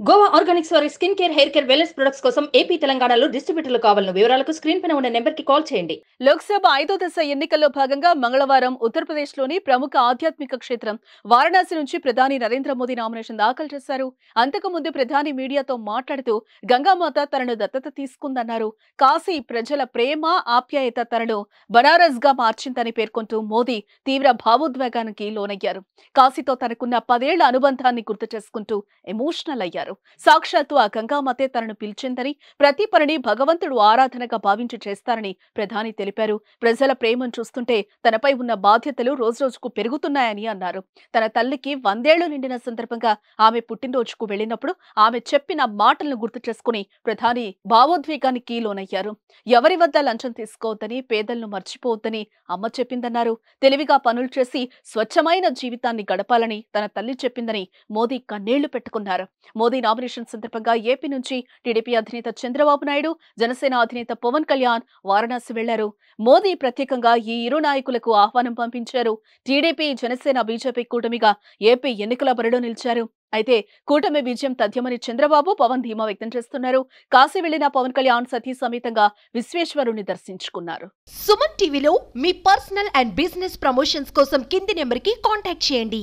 Goa Organics వారి skin care, hair care, wellness products కోసం AP, తెలంగాణలో డిస్ట్రిబ్యూటర్లు కావాలను వివరాలకు స్క్రీన్ పైన ఉన్న నెంబర్కి కాల్ చేయండి. లోక్సభ 5వ దశ ఎన్నికల్లో భాగంగా మంగళవారం ఉత్తరప్రదేశ్లోని ప్రముఖ ఆధ్యాత్మిక క్షేత్రం వారణాసి నుంచి ప్రధాని నరేంద్ర మోదీ నామినేషన్ దాఖలు చేశారు. అంతకుముందు ప్రధాని మీడియాతో మాట్లాడుతూ గంగామాత తనను దత్తత తీసుకుందన్నారు. కాశీ ప్రజల ప్రేమ, ఆప్యాయత తనను బనారస్గా మార్చిందని పేర్కొంటూ మోదీ తీవ్ర భావోద్వేగానికి లోనయ్యారు. కాశీతో తనకున్న 10 ఏళ్ల అనుబంధాన్ని గుర్తు చేసుకుంటూ ఎమోషనల్ అయ్యారు. సాక్షాత్తు ఆ గంగామాతే తనను పిలిచిందని, ప్రతి పనిని భగవంతుడు ఆరాధనగా భావించి చేస్తారని ప్రధాని తెలిపారు. ప్రజల ప్రేమను చూస్తుంటే తనపై ఉన్న బాధ్యతలు రోజురోజుకు పెరుగుతున్నాయని అన్నారు. తన తల్లికి 100 ఏళ్లు నిండిన సందర్భంగా ఆమె పుట్టినరోజుకు వెళ్లినప్పుడు ఆమె చెప్పిన మాటలను గుర్తు చేసుకుని ప్రధాని భావోద్వేగానికి లోనయ్యారు. ఎవరి వద్ద లంచం తీసుకోవద్దని, పేదలను మర్చిపోవద్దని అమ్మ చెప్పిందన్నారు. తెలివిగా పనులు చేసి స్వచ్ఛమైన జీవితాన్ని గడపాలని తన తల్లి చెప్పిందని మోదీ కన్నీళ్లు పెట్టుకున్నారు. మోదీ నామినేషన్ సందర్భంగా ఏపీ నుంచి టీడీపీ అధినేత చంద్రబాబు నాయుడు, జనసేన అధినేత పవన్ కళ్యాణ్ వారణాసి వెళ్లారు. మోదీ ప్రత్యేకంగా ఈ ఇరు నాయకులకు ఆహ్వానం పంపించారు. టీడీపీ, జనసేన, బీజేపీ కూటమిగా ఏపీ ఎన్నికల బరిలో నిలిచారు. అయితే కూటమి విజయం తథ్యమని చంద్రబాబు, పవన్ ధీమా వ్యక్తం చేస్తున్నారు. కాశీ వెళ్లిన పవన్ కళ్యాణ్ సతీ సమేతంగా విశ్వేశ్వరుని దర్శించుకున్నారు. సుమన్ టీవీలో మీ పర్సనల్ అండ్ బిజినెస్ ప్రమోషన్స్ కోసం కింది నెంబర్కి కాంటాక్ట్ చేయండి.